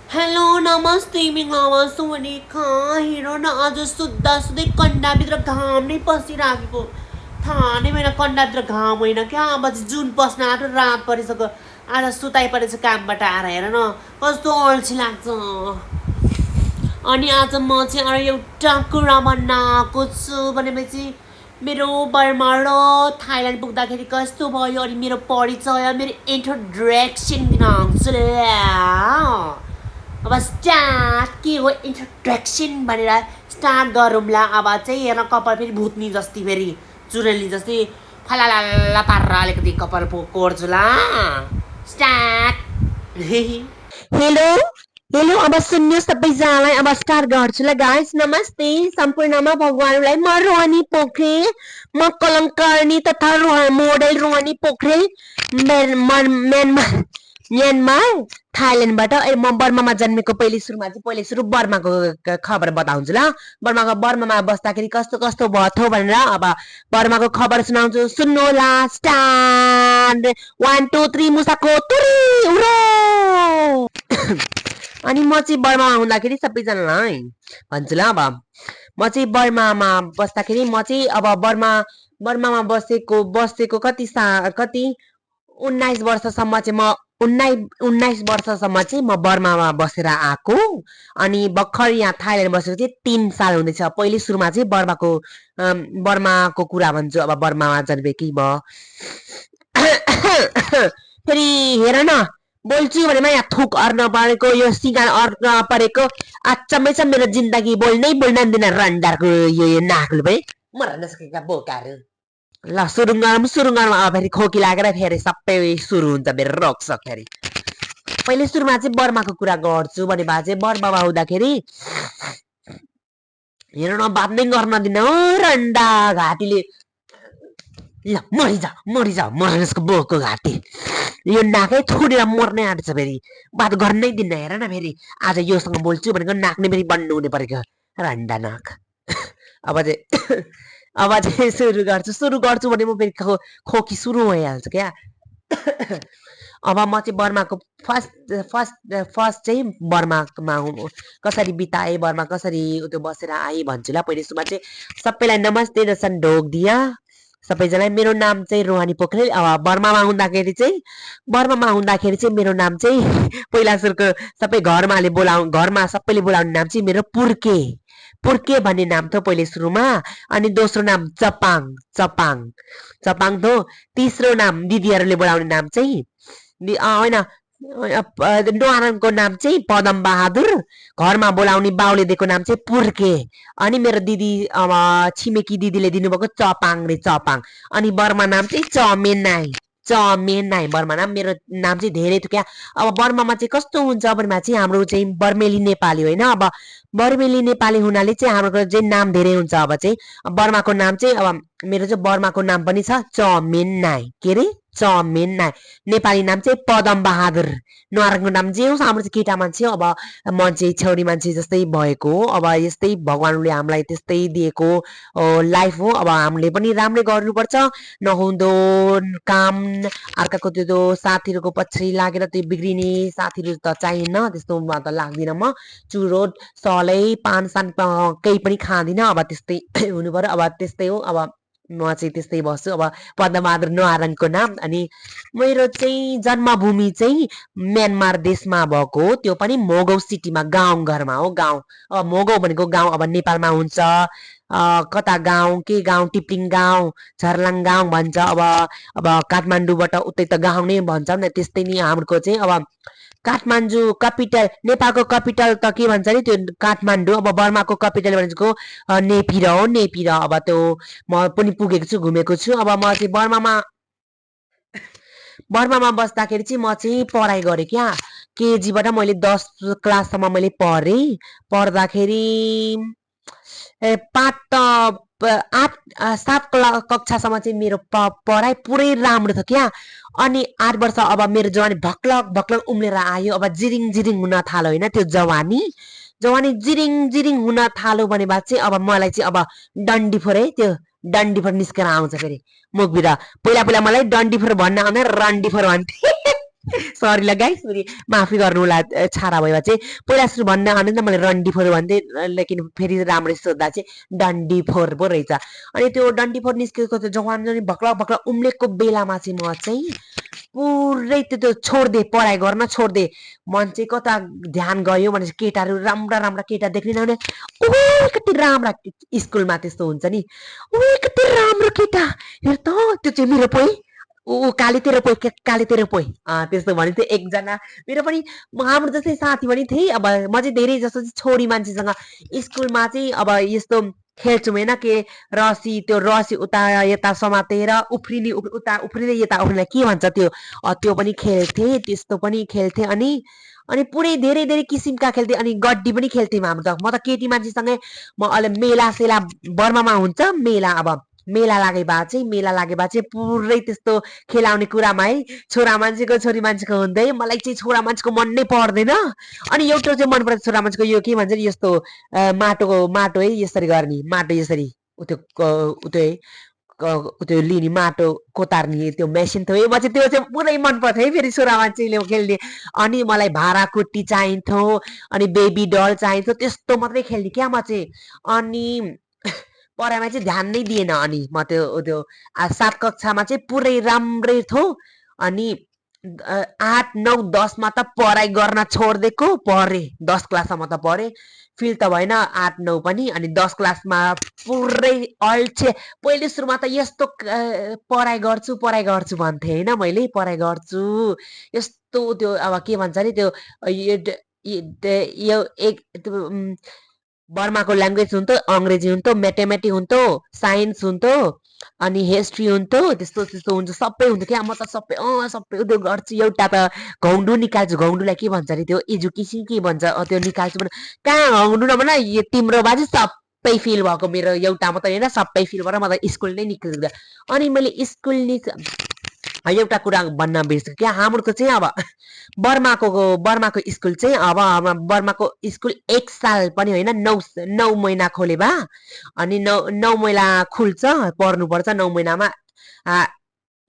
Hello नमस्ते मिङावा सोनिका हेर न आज सुत्दा सुत्दै कन्डाभित्र घाम नै पसिराखेको थाहा नै भएन कन्डाभित्र घाम होइन क्या अब चाहिँ जुन पस्न आँट्यो रात परिसक्यो आज सुताइ परेछ कामबाट आएर हेर न कस्तो अल्छी लाग्छ अनि आज म चाहिँ अरू एउटा कुरा भन्न आएको छु भनेपछि मेरो बर्मा र थाइल्यान्ड पुग्दाखेरि कस्तो भयो अनि मेरो परिचय मेरो इन्ट्रोडक्सन दिन आउँछु ल अब स्टार्ट के हो इन्ट्रोडक्सन भनेर स्टार्ट गरौँला अब चाहिँ हेर्न कपाल फेरि भुत्नी जस्तै फेरि चुरेली जस्तै फलाला पारेर अलिकति कपाल कोर्छु ल स्टार्ट हेलो हेलो अब सुन्नु सबैजनालाई अब स्टार्ट गर्छु ल गाइस नमस्ते सम्पूर्णमा भगवानलाई म रोहनी पोखरेल म कलङ्कर्णी तथा मोडेल रोहनी पोखरेल म्यानमार थाइल्यान्डबाट म बर्मामा जन्मेको पहिले सुरु बर्माको खबर बताउँछु ल बर्मामा बस्दाखेरि कस्तो कस्तो भयो भनेर अब बर्माको खबर सुनाउँछु सुन्नु होला स्टार्ट 1 2 3 मुसाको तुरी उरो अनि म चाहिँ बर्मामा हुँदाखेरि सबैजनालाई भन्छु ल अब म चाहिँ बर्मामा बस्दाखेरि म चाहिँ अब बर्मामा बसेको कति 19 वर्षसम्म चाहिँ म 19 वर्षसम्म चाहिँ म बर्मामा बसेर आएको अनि भर्खर यहाँ थाइल्यान्ड बसेको चाहिँ 3 साल हुँदैछ पहिले सुरुमा चाहिँ बर्माको कुरा भन्छु अब बर्मामा जन्मेकी भयो फेरि हेर न बोल्छु भनेमा यहाँ थुक अर्न परेको यो सिगार अर्न परेको अचम्मै छ मेरो जिन्दगी बोल्नै दिन रन्डारको यो नाकले पनि मर्न सकेका बोकाहरू ल सुरु गरौँ अब फेरि खोकी लागेर फेरि सबै सुरु हुन्छ मेरो रोक्छ फेरि पहिले सुरुमा चाहिँ बर्माको कुरा गर्छु भने भए चाहिँ बर्मामा हुँदाखेरि हेर न बात नै गर्न दिन रन्डा घाँटीले ल मरिजा मर्नेसको बोको घाँटी यो नाकै थोडेर मर्नै आँट्छ फेरि बात गर्नै दिन हेर न फेरि आज योसँग बोल्छु भनेको नाक नै फेरि बन्नु हुने परेको रन्डा नाक अब चाहिँ सुरु गर्छु भने म फेरि खोकी सुरु भइहाल्छ क्या अब म चाहिँ बर्माको फर्स्ट चाहिँ बर्मामा कसरी बिताएँ बर्मा कसरी त्यो बसेर आएँ भन्छु ल पहिले सुरुमा चाहिँ सबैलाई नमस्ते र सन्डोक दिया सबैजनालाई मेरो नाम चाहिँ रोहानी पोखरेल अब बर्मामा हुँदाखेरि चाहिँ मेरो नाम चाहिँ पहिला सुरुको सबै घरमा सबैले बोलाउने नाम चाहिँ मेरो पुर्के भन्ने नाम थियो पहिले सुरुमा अनि दोस्रो नाम चपाङ थियो तेस्रो नाम दिदीहरूले बोलाउने नाम चाहिँ होइन नोहारनको नाम चाहिँ पदम बहादुर घरमा बोलाउने बाउले दिएको नाम चाहिँ पुर्के अनि मेरो दिदी छिमेकी दिदीले दिनुभएको चपाङ अनि बर्मा नाम चाहिँ चमेनाई बर्मा नाम मेरो नाम चाहिँ धेरै थियो क्या अब बर्मामा चाहिँ कस्तो हुन्छ भनेमा चाहिँ हाम्रो चाहिँ बर्मेली नेपाली होइन अब बर्मेली नेपाली हुनाले चाहिँ हाम्रो चाहिँ नाम धेरै हुन्छ अब चाहिँ बर्माको नाम चाहिँ अब मेरो चाहिँ बर्माको नाम पनि छ चमेनाई के अरे चमेनाई नेपाली नाम चाहिँ पदम बहादुर नोहारको नाम जे होस् हाम्रो चाहिँ केटा मान्छे अब मान्छे छौरी मान्छे जस्तै भएको अब यस्तै भगवानले हामीलाई त्यस्तै दिएको लाइफ हो अब हामीले पनि राम्रै गर्नुपर्छ नहुँदो काम अर्काको त्यो साथीहरूको पछाडि लागेर त्यो बिग्रिने साथीहरू त चाहिएन त्यस्तोमा त लाग्दिनँ म चुरोट सलै पान सान केही पनि खाँदिनँ अब त्यस्तै हुनु पर्यो अब त्यस्तै हो अब म चाहिँ त्यस्तै बस्छु अब पद्मबहादुर नोहारनको नाम अनि मेरो चाहिँ जन्मभूमि चाहिँ म्यानमार देशमा भएको त्यो पनि मोगौ सिटीमा गाउँघरमा हो अब मोगौ भनेको गाउँ अब नेपालमा हुन्छ कता गाउँ के गाउँ टिप्लिङ गाउँ झर्लाङ गाउँ भन्छ अब काठमाडौँबाट उतै त गाउँ नै भन्छ नि त्यस्तै नि हाम्रो चाहिँ अब काठमाडौँ कपिटल नेपालको कपिटल त के भन्छ नि त्यो काठमाडौँ अब बर्माको कपिटल भनेको नेपिर अब त्यो म पनि पुगेको छु घुमेको छु अब म चाहिँ बर्मामा बस्दाखेरि चाहिँ म चाहिँ पढाइ गरेँ क्या केजीबाट मैले 10 क्लाससम्म मैले पढ्दाखेरि 7 कक्षासम्म चाहिँ मेरो पढाइ पुरै राम्रो थियो क्या अनि 8 वर्ष अब मेरो जवानी भक्लक उम्लेर आयो अब जिरिङ हुन थाल्यो होइन त्यो जवानी जिरिङ हुन थाल्यो भने बाद चाहिँ अब मलाई चाहिँ अब डन्डीफोर है त्यो डन्डीफोर निस्केर आउँछ फेरि मुखभित्र पहिला मलाई डन्डीफोर भन्न आउँदैन रन्डीफोर भन्थे सरी ल गाइस माफी गर्नु होला छाडा भएमा चाहिँ पहिला सुरु भन्न आउने त मैले रन्डी फोर भन्थे लेकिन फेरि राम्ररी सोद्धा चाहिँ डन्डी फोर पो रहेछ अनि त्यो डन्डी फोर निस्केको चाहिँ जवान जनी भक्ला भक्ला उम्लेको बेलामा चाहिँ म चाहिँ पुरै त्यो छोड्दे पढाइ गर्न छोड्दे मन चाहिँ कता ध्यान गयो भने केटाहरू राम्रा राम्रा केटा देख्ने नहुने ओ कति राम्रा स्कुलमा त्यस्तो हुन्छ नि ओ कति राम्रो केटा हेर त त्यो चाहिँ मेरो पोइ ऊ कालीतिर पोइ कालीतिर पोइ त्यस्तो भन्थ्यो एकजना मेरो पनि हाम्रो जस्तै साथी पनि थिए अब म चाहिँ धेरै जस्तो चाहिँ छोरी मान्छेसँग स्कुलमा चाहिँ अब यस्तो खेल्छौँ होइन के रसी त्यो रसी उता यता समातेर उफ्रिने उता उफ्रिने यता उफ्रिने के भन्छ त्यो पनि खेल्थे त्यस्तो पनि खेल्थे अनि पुरै धेरै धेरै किसिमका खेल्थे अनि गड्डी पनि खेल्थ्यौँ हाम्रो त म त केटी मान्छेसँगै म अहिले मेला सेला बर्मामा हुन्छ मेला अब मेला लागे भए चाहिँ पुरै त्यस्तो खेलाउने कुरामा है छोरा मान्छेको छोरी मान्छेको हुँदै मलाई चाहिँ छोरा मान्छेको मन नै पर्दैन अनि एउटा चाहिँ मन पर्छ छोरा मान्छेको यो के भन्छ नि यस्तो माटो है यसरी गर्ने माटो यसरी त्यो लिने माटो कोतार्ने त्यो मेसिन थियो म चाहिँ त्यो चाहिँ पुरै मन पर्थ्यो है फेरि छोरा मान्छेले खेल्ने अनि मलाई भाँडाकुटी चाहिन्थ्यो अनि बेबी डल चाहिन्थ्यो त्यस्तो मात्रै खेल्ने क्या म चाहिँ अनि पढाइमा चाहिँ ध्यान नै दिएन अनि म त्यो 7 कक्षामा चाहिँ पुरै राम्रै थियो अनि 8 9 10 मा त पढाइ गर्न छोड्दिएको पढे 10 क्लाससम्म त पढे फिल त भएन 8 9 पनि अनि 10 क्लासमा पुरै अल्छे पहिले सुरुमा त यस्तो पढाइ गर्छु भन्थे हैन मैले पढाइ गर्छु यस्तो त्यो अब के भन्छ नि त्यो यो एक बर्माको ल्याङ्ग्वेज हुन्थ्यो अङ्ग्रेजी हुन्थ्यो म्याथमेटिक्स हुन्थ्यो साइन्स हुन्थ्यो अनि हिस्ट्री हुन्थ्यो त्यस्तो त्यस्तो हुन्छ सबै हुन्थ्यो क्या म त सबै त्यो गर्छु एउटा त घौन्डु निकाल्छु घौन्डुलाई के भन्छ अरे त्यो एजुकेसन के भन्छ त्यो निकाल्छु भने कहाँ घौन्डु नभन तिम्रो बाजे सबै फिल भएको मेरो एउटा मात्रै होइन सबै फिल भएर म त स्कुल नै निक्लिँदैन अनि मैले स्कुल एउटा कुरा भन्न बिर्सेँ क्या हाम्रो चाहिँ अब बर्माको स्कुल चाहिँ अब बर्माको स्कुल 1 साल पनि होइन 9 महिना खोले बा अनि 9 महिना खुल्छ पढ्नुपर्छ 9 महिनामा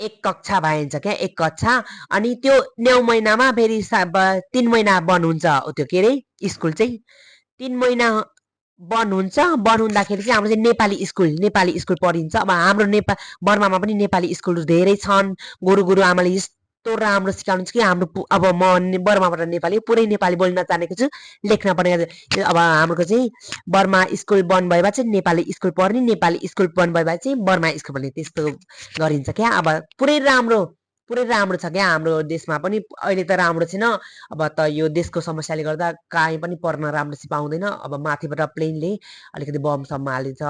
1 कक्षा भइन्छ क्या 1 कक्षा अनि त्यो 9 महिनामा फेरि 3 महिना बन्द हुन्छ त्यो के अरे स्कुल चाहिँ 3 महिना बन्द हुन्छ बन्द हुँदाखेरि चाहिँ हाम्रो चाहिँ नेपाली स्कुल पढिन्छ अब हाम्रो बर्मामा पनि नेपाली स्कुल धेरै छन् गुरु आमाले यस्तो राम्रो सिकाउनुहुन्छ कि हाम्रो अब म बर्माबाट नेपाली पुरै नेपाली बोल्न जानेको छु लेख्न पनि अब हाम्रो चाहिँ बर्मा स्कुल बन्द भएपछि चाहिँ नेपाली स्कुल पढ्ने नेपाली स्कुल बन्द भएपछि चाहिँ बर्मा स्कुल पढ्ने त्यस्तो गरिन्छ क्या अब पुरै राम्रो छ क्या हाम्रो देशमा पनि अहिले त राम्रो छैन अब त यो देशको समस्याले गर्दा काहीँ पनि पढ्न राम्रोसी पाउँदैन अब माथिबाट प्लेनले अलिकति बम सम हालिन्छ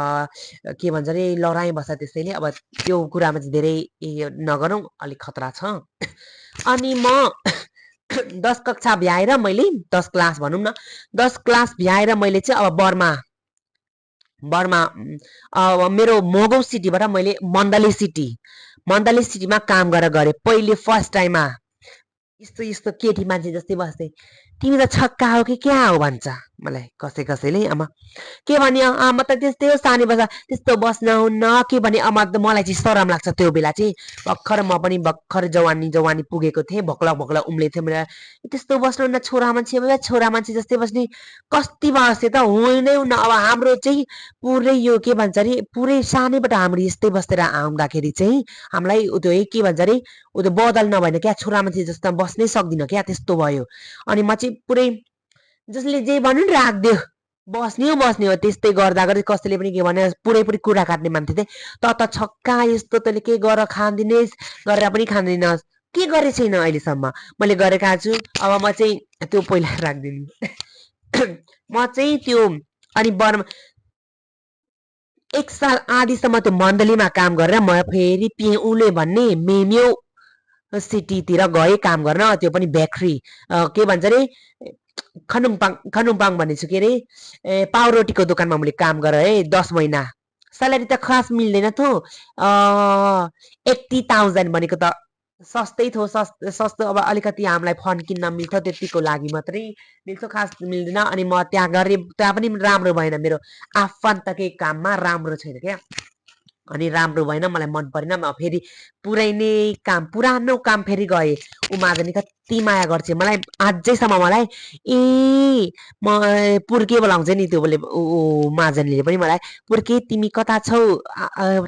के भन्छ अरे लडाइँ बस्छ त्यसैले अब त्यो कुरामा चाहिँ धेरै नगरौँ अलिक खतरा छ अनि म 10 कक्षा भ्याएर मैले 10 क्लास भनौँ न 10 क्लास भ्याएर मैले चाहिँ अब बर्मा मेरो मोगौ सिटीबाट मैले मण्डले सिटीमा काम गरेर गरे पहिले फर्स्ट टाइममा यस्तो केटी मान्छे जस्तै बस्दै तिमी त छक्का हो कि क्या हो भन्छ मलाई कसैले आमा के भने आमा त त्यस्तै हो सानै बस्दा त्यस्तो बस्न हुन्न के भने आमा त मलाई चाहिँ शरम लाग्छ त्यो बेला चाहिँ भर्खर म पनि भर्खर जवानी पुगेको थिएँ भक्ला उम्लेको थिएँ मैले त्यस्तो बस्नु हुन्न छोरा मान्छे जस्तै बस्ने कति बस्थे त हुँदै हुन्न अब हाम्रो चाहिँ पुरै यो के भन्छ अरे पुरै सानैबाट हाम्रो यस्तै बसेर आउँदाखेरि चाहिँ हामीलाई त्यो के भन्छ अरे त्यो बदल नभएन क्या छोरा मान्छे जस्तो बस्नै सक्दिनँ क्या त्यस्तो भयो अनि म चाहिँ पुरै जसले जे भन्यो नि राख्दियो बस्ने हो त्यस्तै गर्दा कसैले पनि के भने पुरै कुरा काट्ने मान्छे थिएँ त छक्का यस्तो तैँले के गर खाँदिनेस् गरेर पनि खाँदिनस् के गरे छैन अहिलेसम्म मैले गरेका छु अब म चाहिँ त्यो पहिला राख्दिनु म चाहिँ त्यो अनि 1 साल आधीसम्म त्यो मण्डलीमा काम गरेर म फेरि पेउले भन्ने मेम्यो सिटीतिर गएँ काम गर्न त्यो पनि बेकरी के भन्छ अरे खनुङपाङ भन्ने छु के अरे पाउरोटीको दोकानमा मैले काम गरेँ है 10 महिना स्यालेरी त खास मिल्दैन थियो 80,000 भनेको त सस्तै थियो सस्तो अब अलिकति हामीलाई फन्ड किन्न मिल्छ त्यतिको लागि मात्रै मिल्छ खास मिल्दैन अनि म त्यहाँ गरेँ त्यहाँ पनि राम्रो भएन मेरो आफन्तकै काममा राम्रो छैन क्या अनि राम्रो भएन, मलाई मन परेन। म फेरि पुरै नै पुरानो काम फेरि गएँ। ऊ माझनी कति माया गर्छ मलाई अझैसम्म। मलाई म पुर्के बोलाउँछ नि त्यो बोले माझनीले पनि मलाई, पुर्के तिमी कता छौ,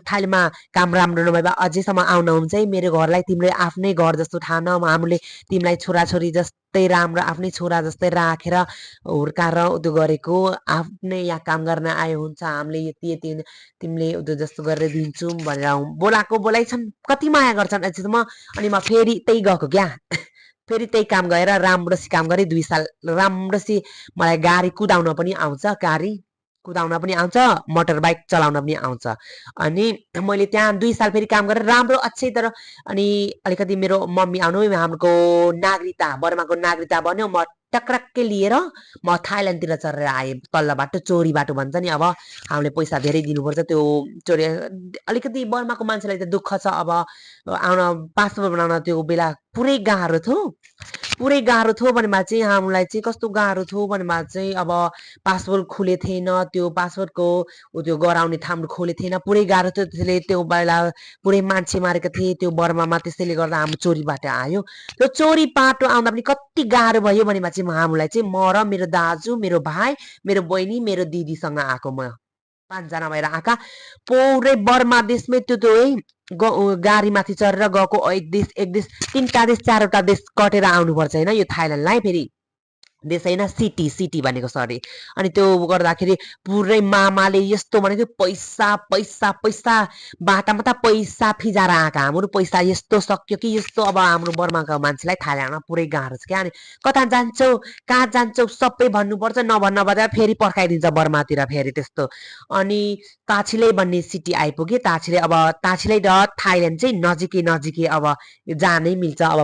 थालेमा काम राम्रो नभए अझैसम्म आउन हुन्छ है। मेरो घरलाई तिमीले आफ्नै घर जस्तो ठान, हामीले तिमीलाई छोराछोरी जस्तै राम्रो आफ्नै छोरा जस्तै राखेर हुर्काएर त्यो गरेको, आफ्नै यहाँ काम गर्न आयो हुन्छ, हामीले यति यति तिमीले त्यो जस्तो गरेर दिन्छौँ भनेर बोलाएको बोलाइ छन्, कति माया गर्छन् अझैसम्म। अनि म फेरि त्यही गएको क्या फेरि त्यही काम गरेर राम्रोसी काम गरेँ 2 साल। राम्रोसी मलाई गाडी कुदाउन पनि आउँछ, गाडी कुदाउन पनि आउँछ, मोटर बाइक चलाउन पनि आउँछ। अनि मैले त्यहाँ 2 साल फेरि काम गरेर राम्रो अच्छै तर अनि अलिकति मेरो मम्मी आउनु हाम्रो नागरिकता बर्माको नागरिकता बन्यो। म टक्रक्कै लिएर म थाइल्यान्डतिर चढेर आएँ। तल्लो बाटो चोरी बाटो भन्छ नि। अब हामीले पैसा धेरै दिनुपर्छ त्यो चोरी। अलिकति बर्माको मान्छेलाई त दुःख छ। अब आउन पासपोर्ट बनाउन त्यो बेला पुरै गाह्रो थियो। पुरै गाह्रो थियो भनेमा चाहिँ हामीलाई चाहिँ कस्तो गाह्रो थियो भनेमा चाहिँ अब पासपोर्ट खुले थिएन, त्यो पासपोर्टको त्यो गराउने ठाउँ खोले थिएन, पुरै गाह्रो थियो। त्यसले त्यो बेला पुरै मान्छे मारेका थिए त्यो बर्मामा, त्यसैले गर्दा हाम्रो चोरी बाटो आयो। त्यो चोरी बाटो आउँदा पनि कति गाह्रो भयो भनेमा चाहिँ हामीलाई चाहिँ म र मेरो दाजु, मेरो भाइ, मेरो बहिनी, मेरो दिदीसँग आएको। म 5 जना भएर आएका। पुरै बर्मा देशमै त्यो है गाडीमाथि चढेर गएको। एक देश 3टा देश 4वटा देश कटेर आउनुपर्छ होइन यो थाइल्यान्डलाई। फेरि देश होइन, सिटी भनेको सरी। अनि त्यो गर्दाखेरि पुरै मामाले यस्तो भनेको पैसा पैसा पैसा बाटामा त पैसा फिजाएर आएका। हाम्रो पैसा यस्तो सक्यो कि यस्तो। अब हाम्रो बर्माको मान्छेलाई थाइल्यान्डमा पुरै गाह्रो छ क्या। अनि कता जान्छौ, कहाँ जान्छौ सबै भन्नुपर्छ, नभन्दा फेरि पर्खाइदिन्छ बर्मातिर फेरि त्यस्तो। अनि ताछिलै भन्ने सिटी आइपुग्यो। ताछिलै अब ताछिलै र थाइल्यान्ड चाहिँ नजिकै अब जानै मिल्छ। अब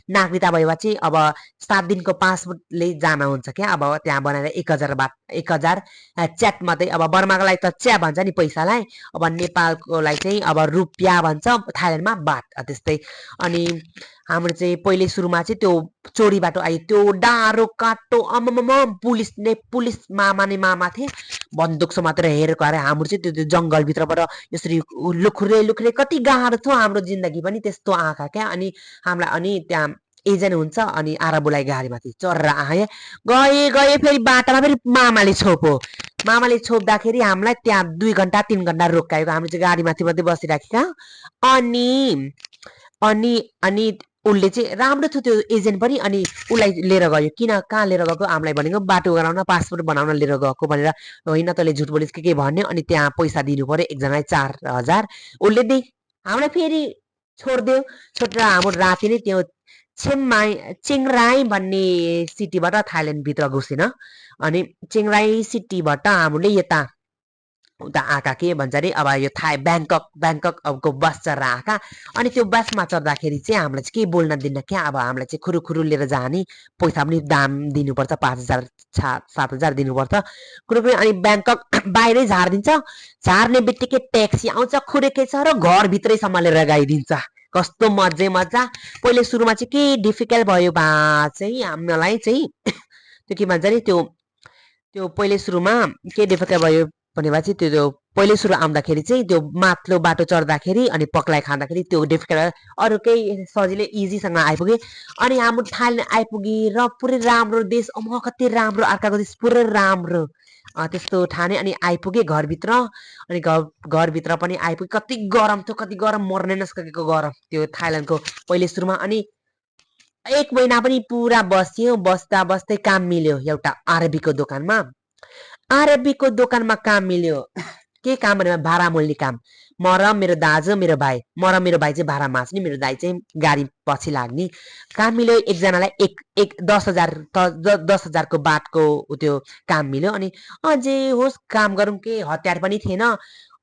नागरिकता भएपछि चाहिँ अब 7 दिनको पासपोर्टले जान हुन्छ क्या। अब त्यहाँ बनाएर 1000 च्याट मात्रै। अब बर्माको लागि त च्या भन्छ नि पैसालाई, अब नेपालकोलाई चाहिँ अब रुपियाँ भन्छ, थाइल्यान्डमा बात त्यस्तै। अनि हाम्रो चाहिँ पहिले सुरुमा चाहिँ त्यो चोरी बाटो आयो। त्यो डाँडो काटो आम्मामा पुलिस मामा थिए, बन्दुक समातेर हेरेको। अरे हाम्रो चाहिँ त्यो जङ्गलभित्रबाट यसरी लुख्रे कति गाह्रो थियो हाम्रो जिन्दगी पनि त्यस्तो आँखा क्या। अनि हामीलाई अनि त्यहाँ एजेन्ट हुन्छ, अनि आराबुलाई गाडीमाथि चढेर आएँ। गए फेरि बाटामा फेरि मामाले छोप्दाखेरि हामीलाई त्यहाँ 2 घन्टा 3 घन्टा रोकाएको। हामी चाहिँ गाडीमाथि मात्रै बसिराखेका। अनि उसले चाहिँ राम्रो थियो त्यो एजेन्ट पनि। अनि उसलाई लिएर गयो। किन कहाँ लिएर गएको, हामीलाई भनेको बाटो गराउन पासपोर्ट बनाउन लिएर गएको भनेर। होइन तैँले झुट बोलिस् के भन्यो। अनि त्यहाँ पैसा दिनु पर्यो एकजनालाई 4000। उसले दे हामीलाई फेरि छोडिदियो। छोडेर हाम्रो राति नै त्यो चेङराई भन्ने सिटीबाट थाइल्यान्डभित्र घुसेन। अनि चेङराई सिटीबाट हामीले यता उता आएका के भन्छ अरे अब यो ब्याङ्ककको बस चढेर आएका। अनि त्यो बसमा चढ्दाखेरि चाहिँ हामीलाई चाहिँ केही बोल्न दिन्न क्या। अब हामीलाई चाहिँ खुरुखुरु लिएर जाने, पैसा पनि दाम दिनुपर्छ, 5000 7000 दिनुपर्छ कुरो पनि। अनि ब्याङ्कक बाहिरै झारिदिन्छ। झार्ने बित्तिकै ट्याक्सी आउँछ खुरेकै छ र घरभित्रैसम्म लिएर गइदिन्छ। कस्तो मजा। पहिले सुरुमा चाहिँ के डिफिकल्ट भयो चाहिँ हामीलाई चाहिँ त्यो के भन्छ नि त्यो पहिले सुरुमा के डिफिकल्ट भयो भनेपछि त्यो पहिले सुरु आउँदाखेरि चाहिँ त्यो माथिल्लो बाटो चढ्दाखेरि अनि पक्लाई खाँदाखेरि त्यो डिफिकल्ट। अरू केही सजिलै इजीसँग आइपुगे। अनि हाम्रो थाइल्यान्ड आइपुगेर पुरै राम्रो देश, कति राम्रो, अर्काको देश पुरै राम्रो त्यस्तो ठाने। अनि आइपुगे घरभित्र। अनि घरभित्र पनि आइपुगे। कति गरम थियो, कति गरम, मर्ने नसकेको गरम त्यो थाइल्यान्डको पहिले सुरुमा। अनि 1 महिना पनि पुरा बस्यो। बस्दै काम मिल्यो एउटा आरबीको दोकानमा काम मिल्यो। के काम भने भाडा मोल्ने काम। म र मेरो दाजु, मेरो भाइ चाहिँ भाडा मास्ने, मेरो दाइ चाहिँ गाडी पछि लाग्ने काम मिल्यो। एकजनालाई 10,000 को बाटको त्यो काम मिल्यो। अनि अझै होस् काम गरौँ, के हतियार पनि थिएन।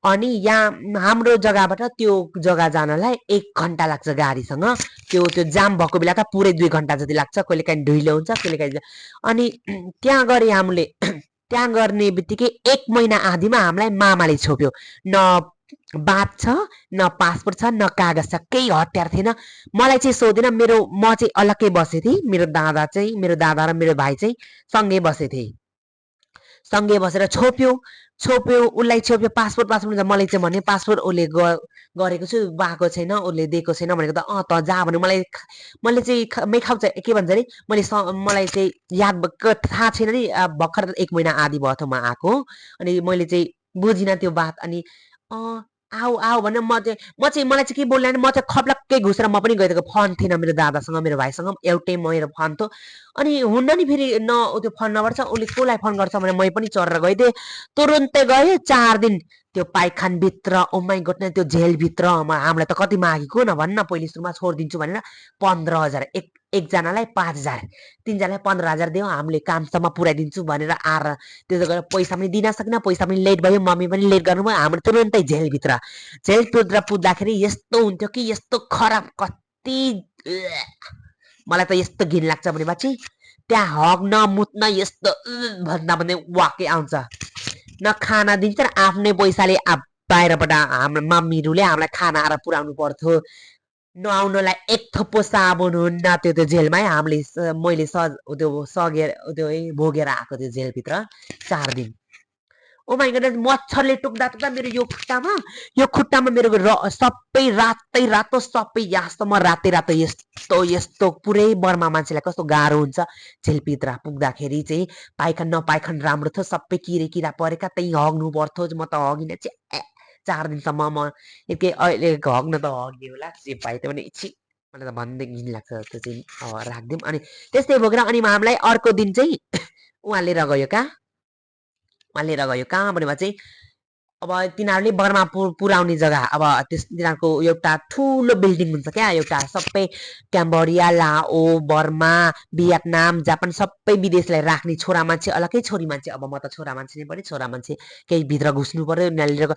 अनि यहाँ हाम्रो जग्गाबाट त्यो जग्गा जानलाई 1 घन्टा लाग्छ गाडीसँग। त्यो जाम भएको बेला त पुरै 2 घन्टा जति लाग्छ। कहिलेकाहीँ ढिलो हुन्छ, कहिलेकाहीँ। अनि त्यहाँ गरे हामीले। त्यहाँ गर्ने बित्तिकै 1 महिना आधीमा हामीलाई मामाले छोप्यो। न बात छ, न पासपोर्ट छ, न कागज छ, केही हतियार थिएन। मलाई चाहिँ सोधेन। म चाहिँ अलग्गै बसे थिएँ। मेरो दादा र मेरो भाइ चाहिँ सँगै बसे थिए। सँगै बसेर छोप्यो। छोप्यो उसलाई छोप्यो पासपोर्ट पासपोर्ट मलाई चाहिँ भने पासपोर्ट उसले गरेको छु भएको छैन उसले दिएको छैन भनेको त त जा भने मैले चाहिँ मेखाउ चाहिँ के भन्छ अरे मलाई चाहिँ याद थाहा छैन नि भर्खर 1 महिना आधी भयो त म आएको अनि मैले चाहिँ बुझिनँ त्यो बात अनि आऊ आऊ भने मलाई चाहिँ के बोल्ला नि म चाहिँ खप्लक्कै घुसेर म पनि गइदिएको फन थिएन मेरो दादासँग मेरो भाइसँग एउटै मेरो फन थियो अनि हुन्न नि फेरि न त्यो फन नगर्छ उसले कसलाई फन गर्छ भने मै पनि चढेर गइदिएँ तुरुन्तै गएँ 4 दिन त्यो पाइखानभित्र ओ माई गड त्यो जेलभित्र हामीलाई त कति मागेको न भन्न पहिले सुरुमा छोडिदिन्छु भनेर 15,000 एकजनालाई 5,000 3जनालाई 15,000 दियो हामीले कामसम्म पुऱ्याइदिन्छु भनेर आएर त्यसो गरेर पैसा पनि दिन सकिन पैसा पनि लेट भयो मम्मी पनि लेट गर्नुभयो हाम्रो तुरुन्तै जेलभित्र पुग्दाखेरि यस्तो हुन्थ्यो कि यस्तो खराब कति मलाई त यस्तो घिन लाग्छ भने बाची त्यहाँ हग्न मुत्न यस्तो भन्दा भन्दै वाकै आउँछ न खाना दिन्छ र आफ्नै पैसाले बाहिरबाट हाम्रो मम्मीहरूले हामीलाई खाना आएर पुऱ्याउनु पर्थ्यो नुहाउनलाई एक थोपो साबुन हुन्न त्यो जेलमै मैले सगेर त्यो भोगेर आएको त्यो जेलभित्र 4 दिन ओ माई गॉड मच्छरले टुक्दा मेरो यो खुट्टामा मेरो सबै रातो सबै यहाँसम्म रातै यस्तो पुरै बर्मा मान्छेलाई कस्तो गाह्रो हुन्छ जेलभित्र पुग्दाखेरि चाहिँ पाइखान राम्रो थियो सबै किरा परेका त्यही हग्नु पर्थ्यो म त हगिन 4 दिनसम्म म अहिले हग्न त हग्यो होला जे पाए पनि छि मलाई त भन्दै घिन लाग्छ त्यो चाहिँ राख्दिउँ अनि त्यस्तै बोकेर अनि हामीलाई अर्को दिन चाहिँ उहाँ लिएर गयो कहाँ भनेमा चाहिँ अब तिनीहरूले बर्मा पुर्याउने जग्गा अब तिनीहरूको एउटा ठुलो बिल्डिङ हुन्छ क्या एउटा सबै क्याम्बोडिया लाओ बर्मा भियतनाम जापान सबै विदेशलाई राख्ने छोरा मान्छे अलग्गै छोरी मान्छे अब म त छोरा मान्छे नै पनि छोरा मान्छे केही भित्र घुस्नु पर्यो उनीहरूले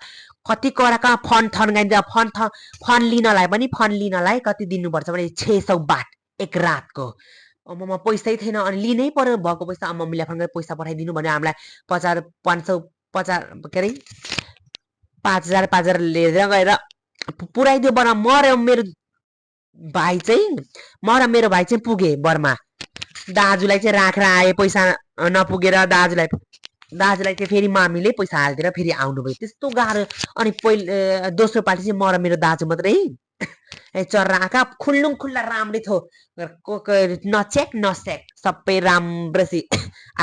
कति कडा फन्ड थन्काइदिन्छ फन्ड लिनलाई कति दिनुपर्छ भने 600 बात एक रातको म पैसै थिएन अनि लिनै पर्यो भएको पैसा मम्मीलाई फोन गरेर पैसा पठाइदिनु भन्यो हामीलाई 500 के अरे 5,000 लिएर गएर पुऱ्याइदियो बर्मा म र मेरो भाइ चाहिँ पुगे बर्मा दाजुलाई चाहिँ राखेर आए पैसा नपुगेर दाजुलाई चाहिँ फेरि मामीले पैसा हालिदिएर फेरि आउनुभयो त्यस्तो गाह्रो अनि दोस्रो पालि चाहिँ म र मेरो दाजु मात्रै चर्रा आँखा खुल्ला राम्रै थियो नचेक सबै राम्रोसी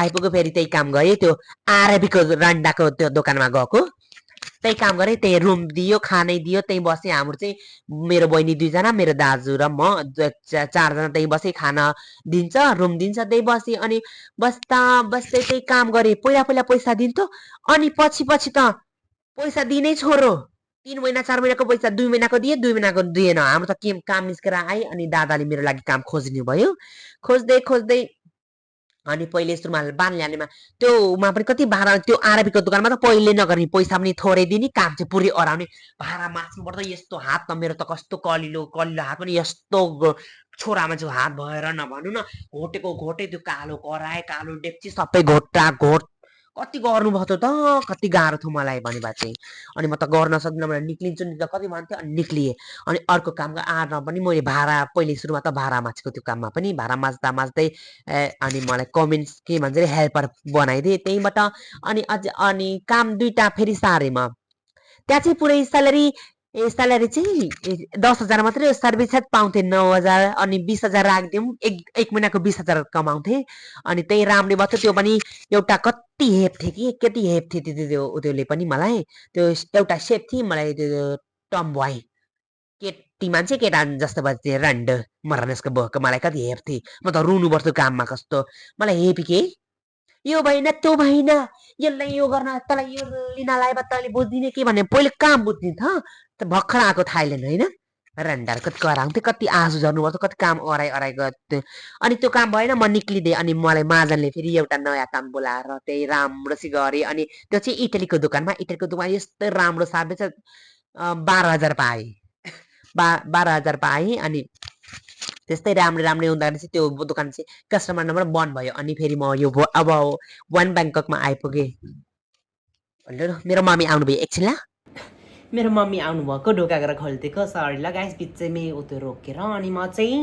आइपुग्यो फेरि त्यही काम गरेँ त्यो आरबीको रन्डाको त्यो दोकानमा गएको त्यही काम गरेँ त्यही रुम दियो खानै दियो त्यही बसेँ हाम्रो चाहिँ मेरो बहिनी 2जना मेरो दाजु र म 4जना त्यही बसेँ खाना दिन्छ रुम दिन्छ त्यही बसेँ अनि बस्दै त्यही काम गरेँ पहिला पैसा दिन्थ्यो अनि पछि त पैसा दिनै छोरो 3 महिना 4 महिनाको पैसा 2 महिनाको दिए 2 महिनाको दिएन हाम्रो त काम निस्केर आए अनि दादाले मेरो लागि काम खोज्नु भयो खोज्दै अनि पहिले सुरुमा बान्ल्यानेमा त्योमा पनि कति भाडा त्यो आरबीको दोकानमा त पहिले नगर्ने पैसा पनि थोरै दिने काम चाहिँ पुरै अराउने भाडा मास्नु पर्दा यस्तो हात त मेरो त कस्तो कलिलो हात पनि यस्तो छोरा मान्छेको हात भएर नभन्नु न घोटे त्यो कालो कराए कालो डेक्ची सबै घोट कति गर्नुभयो त कति गाह्रो थियो मलाई भनेमा चाहिँ अनि म त गर्न सक्दिनँ भनेर निक्लिन्छु नि त कति भन्थ्यो अनि निक्लिएँ अनि अर्को कामको आरमा पनि मैले भाडा पहिले सुरुमा त भाडा माझेको त्यो काममा पनि भाडा माझ्दै अनि मलाई कमेन्ट्स के भन्छ अरे हेल्पर बनाइदिएँ त्यहीँबाट अनि काम 2टा फेरि सारेँ म त्यहाँ चाहिँ पुरै स्यालेरी चाहिँ 10,000 मात्रै सर्भिस पाउँथे 9,000 अनि 20,000 राखिदिउँ एक महिनाको 20,000 कमाउँथे अनि त्यही राम्रो भयो त्यो पनि एउटा कति हेप थियो त्योले पनि मलाई त्यो एउटा सेप थिए मलाई त्यो टम बोय केटी मान्छे केटा जस्तो बच्चे रन्ड मर्नेसको बोको मलाई कति हेप थिए म त रुनु पर्थ्यो काममा कस्तो मलाई हेपी के यो भएन त्यो भएन यसलाई यो गर्न तँलाई यो लिनलाई तैँले बुझ्दिने के भन्ने पहिले काम बुझ्ने त भर्खर आएको थाइल्यान्ड होइन रन्डार कति कराउँथ्यो कति आँसु झर्नु पर्थ्यो कति काम अराइ गर्थ्यो अनि त्यो काम भएन म निक्लिदिएँ अनि मलाई महाजनले फेरि एउटा नयाँ काम बोलाएर त्यही राम्रोसी गरेँ अनि त्यो चाहिँ इटलीको दोकानमा यस्तो राम्रो सर्भिस 12,000 पाएँ 12,000 पाएँ अनि त्यस्तै राम्रै हुँदाखेरि चाहिँ त्यो दोकान चाहिँ कस्टमर नम्बर बन्द भयो अनि फेरि म यो अब वान ब्याङ्ककमा आइपुगेँ मेरो मम्मी आउनुभयो एकछिन ल मेरो मम्मी आउनुभएको ढोका गरेर खोलिदिएको सरी ल गाइस बिचैमै उतो रोकेर अनि म चाहिँ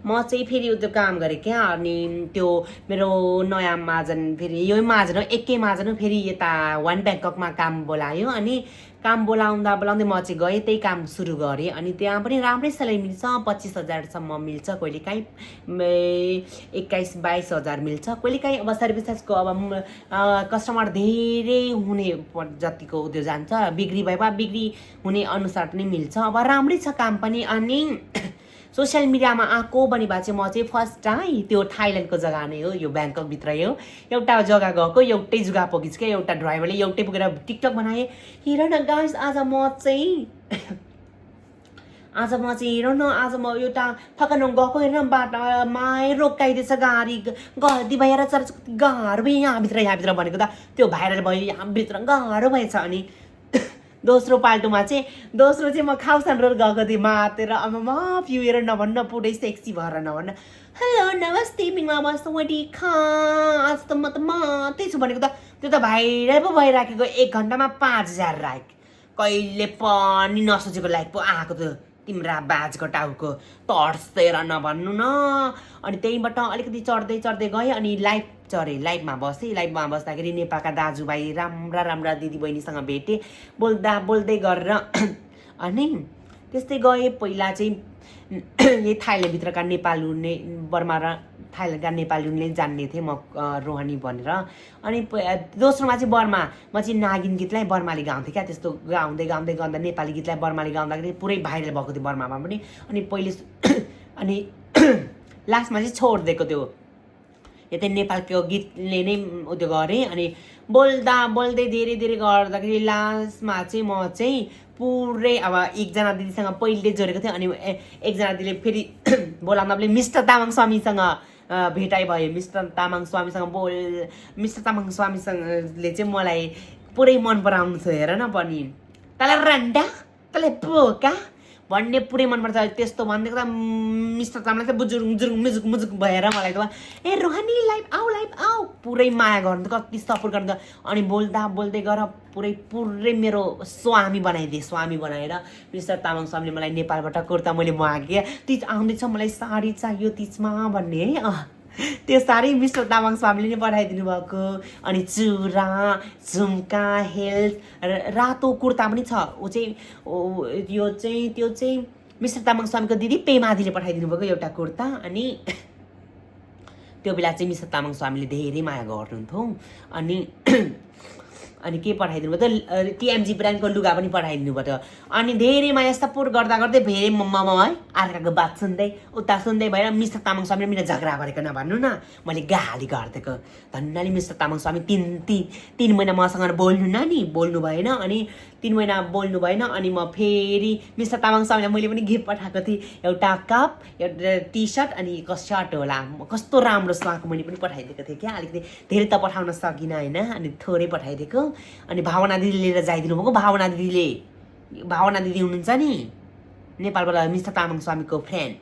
म चाहिँ फेरि त्यो काम गरेँ क्या अनि त्यो मेरो नयाँ महाजन फेरि यो महाजन हो एकै महाजन हो फेरि यता वान ब्याङ्ककमा काम बोलायो अनि काम बोलाउँदा बोलाउँदै म चाहिँ गएँ त्यही काम सुरु गरेँ अनि त्यहाँ पनि राम्रै सेलेरी मिल्छ 25,000सम्म मिल्छ कहिलेकाहीँ 21-22,000 मिल्छ कहिलेकाहीँ अब सर्भिसेसको अब कस्टमर धेरै हुने जतिको त्यो जान्छ बिक्री भए बिक्री हुने अनुसार पनि मिल्छ अब राम्रै छ काम पनि अनि सोसियल मिडियामा आएको भने भए चाहिँ म चाहिँ फर्स्ट टाइम त्यो थाइल्यान्डको जग्गा नै हो यो ब्याङ्ककभित्रै हो एउटा जग्गा गएको एउटै जग्गा पुगिस् क्या एउटा ड्राइभरले एउटै पुगेर टिकटक बनाएँ हेर न गाइस आज म चाहिँ हेर न आज म एउटा थकान गएको हेर न बाटोमा रोकाइदिएछ गाडी गल्ती भएर चर्च गाह्रो भयो यहाँभित्र भनेको त त्यो भाइरल भयो यहाँभित्र गाह्रो भएछ अनि दोस्रो पाल्टोमा चाहिँ म खाउसान रोड गएको थिएँ मातेर अब म पिउएर नभन्न पुरै सेक्सी भएर नभन्न हेलो नमस्ते मिङमा बस्नु खा आज त म त मात्रै छु भनेको त त्यो त भाइरल पो भइराखेको 1 घन्टामा 5,000 लाइक कहिले पनि नसोचेको लाइक पो आएको त तिम्रा बाजको टाउको तर्सेर नभन्नु न अनि त्यहीँबाट अलिकति चढ्दै गएँ अनि लाइभ चढेँ लाइभमा बस्दाखेरि नेपालका दाजुभाइ राम्रा दिदीबहिनीसँग भेटेँ बोल्दै गरेर अनि त्यस्तै गएँ पहिला चाहिँ यही थाइल्यान्डभित्रका नेपालीले बर्मा र थाइल्यान्डका नेपालीले जान्ने थिएँ म रोहनी भनेर अनि दोस्रोमा चाहिँ बर्मा म चाहिँ नागिन गीतलाई बर्माले गाउँथेँ क्या त्यस्तो गाउँदै गर्दा नेपाली गीतलाई बर्माले गाउँदाखेरि पुरै भाइरल भएको थियो बर्मामा पनि अनि पहिले अनि लास्टमा चाहिँ छोडिदिएको त्यो यतै नेपालको गीतले नै त्यो गरेँ अनि बोल्दै धेरै गर्दाखेरि लास्टमा चाहिँ म चाहिँ पुरै अब एकजना दिदीसँग पहिले जोडेको थिएँ अनि एकजना दिदीले फेरि बोलाउँदा पनि मिस्टर तामाङ स्वामीसँग भेटाइ भयो मिस्टर तामाङ स्वामीसँगले चाहिँ मलाई पुरै मन पराउनु थियो हेर न पनि तँलाई रन्डा तँलाई बोका भन्ने पुरै मनपर्छ त्यस्तो भनिदिएको त मिस्टर तामाङलाई चाहिँ बुजुर्ग मुजुक भएर मलाई त ए रोहनी लाइभ आऊ पुरै माया गर्नु त कति सपोर्ट गर्नु त अनि बोल्दै गर पुरै मेरो स्वामी बनाएर मिस्टर तामाङ स्वामीले मलाई नेपालबाट कुर्ता मैले मागेँ तिज आउँदैछ मलाई साडी चाहियो तिजमा भन्ने है त्यो साडी मिस्टर तामाङ स्वामीले नै पठाइदिनु भएको अनि चुरा झुम्का हेल्थ रातो कुर्ता पनि छ त्यो चाहिँ मिस्टर तामाङ स्वामीको दिदी पेमादीले पठाइदिनु भएको एउटा कुर्ता अनि त्यो बेला चाहिँ मिस्टर तामाङ स्वामीले धेरै माया गर्नुहुन्थ्यो अनि के पठाइदिनु भयो त टिएमजी ब्रान्डको लुगा पनि पठाइदिनु भयो अनि धेरै माया सपोर्ट गर्दा धेरै मम्मा है अर्काको बात सुन्दै भएर मिस्टर तामाङ स्वामीले मेरो झगडा गरेको नभन्नु न मैले गाली गरिदिएको धन्नाले मिस्टर तामाङ स्वामी तिन महिना मसँग बोल्नु भएन अनि 3 महिना बोल्नु भएन अनि म फेरि मिस्टर तामाङ स्वामीलाई मैले पनि गिफ्ट पठाएको थिएँ एउटा कप एउटा टी सर्ट अनि सर्ट होला कस्तो राम्रो सुहाएको मैले पनि पठाइदिएको थिएँ क्या अलिकति धेरै त पठाउन सकिनँ होइन अनि थोरै पठाइदिएको अनि भावना दिदीले लिएर जाइदिनु भएको भावना दिदी हुनुहुन्छ नि नेपालबाट मिस्टर तामाङ स्वामीको फ्रेन्ड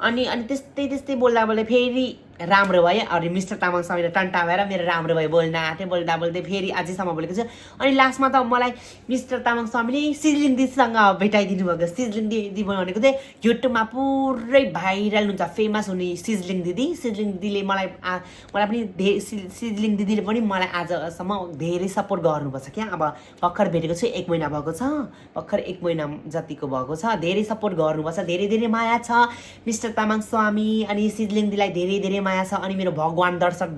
अनि त्यस्तै बोल्दा फेरि राम्रो भयो अनि मिस्टर तामाङ स्वामीले टन्टा भएर मेरो राम्रो भयो बोल्न आँटेँ बोल्दै फेरि अझैसम्म बोलेको छु अनि लास्टमा त मलाई मिस्टर तामाङ स्वामीले सिजलिङ दिदीसँग भेटाइदिनु भएको सिजलिङ दिदी भनेको चाहिँ युट्युबमा पुरै भाइरल हुन्छ फेमस हुने सिजलिङ दिदीले मलाई पनि सिजलिङ दिदीले पनि मलाई आजसम्म धेरै सपोर्ट गर्नुपर्छ क्या अब भर्खर भेटेको छु 1 महिना भएको छ भर्खर 1 महिना जतिको भएको छ धेरै सपोर्ट गर्नुपर्छ धेरै माया छ मिस्टर तामाङ स्वामी अनि सिजलिङ दिदीलाई धेरै माया छ अनि मेरो भगवान दर्शक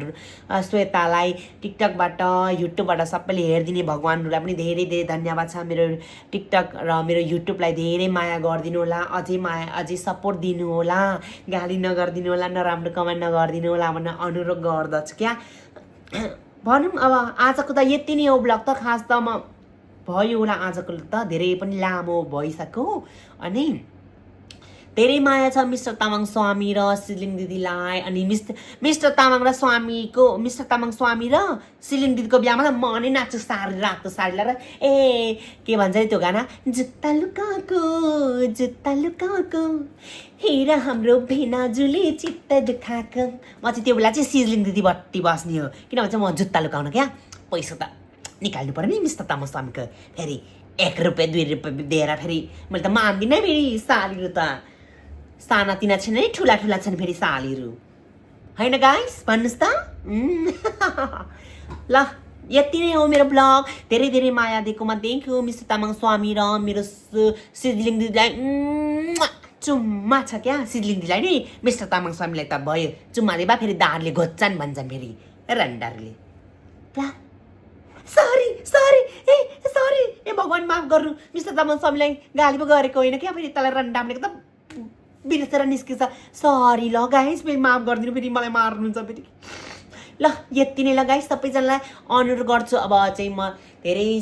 श्वेतालाई टिकटकबाट युट्युबबाट सबैले हेरिदिने भगवानहरूलाई पनि धेरै धन्यवाद छ मेरो टिकटक र मेरो युट्युबलाई धेरै माया गरिदिनु होला अझै सपोर्ट दिनु होला गाली नगरिदिनु होला नराम्रो कमेन्ट नगरिदिनु होला भनेर अनुरोध गर्दछु क्या भनौँ अब आजको त यति नै हो ब्लग त खास त म भयो होला आजको त धेरै पनि लामो भइसक्यो अनि धेरै माया छ मिस्टर तामाङ स्वामी र सिजलिङ दिदीलाई अनि मिस्टर तामाङ स्वामी र सिजलिङ दिदीको बिहामा त म नै नाच्छु रातो साडी लगाएर के भन्छ त्यो गाना जुत्ता लुकाको हेर हाम्रो भेनाजुले चित्त दुखाएको म चाहिँ त्यो बेला चाहिँ सिजलिङ दिदी भट्टी बस्ने हो किनभने चाहिँ म जुत्ता लुकाउन क्या पैसा त निकाल्नु पर्यो नि मिस्टर तामाङ स्वामीको फेरि 1 रुपियाँ 2 रुपियाँ दिएर फेरि मैले त मान्दिनँ फेरि साडीहरू त सानातिना छन् है ठुला ठुला छन् फेरि सालीहरू हैन गाइस भन्नुस् त ल यति नै हो मेरो ब्लग धेरै धेरै माया दिएकोमा थ्याङ्क यू मिस्टर तामाङ स्वामी र मेरो सिजलिङ दिदीलाई चुम्मा छ क्या सिजलिङ दिदीलाई नि मिस्टर तामाङ स्वामीलाई त भयो चुम्मा दिए बा फेरि दारले घोच्छन् भन्छन् फेरि रन्डारले सरी सरी ए भगवान् माफ गर्नु मिस्टर तामाङ स्वामीलाई गाली पो गरेको होइन क्या फेरि तँलाई रन्डामले त बिर्सेर निस्किन्छ सरी ल गाइस फेरि माफ गरिदिनु फेरि मलाई मार्नुहुन्छ फेरि ल यति नै ल गाइस सबैजनालाई अनुरोध गर्छु अब चाहिँ म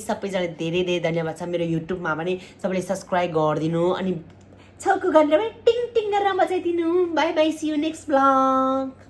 सबैजना धेरै धेरै धन्यवाद छ मेरो युट्युबमा पनि सबैले सब्सक्राइब गरिदिनु अनि छौको घन्टामा टिङ टिङ गरेर बजाइदिनु bye bye see you next blog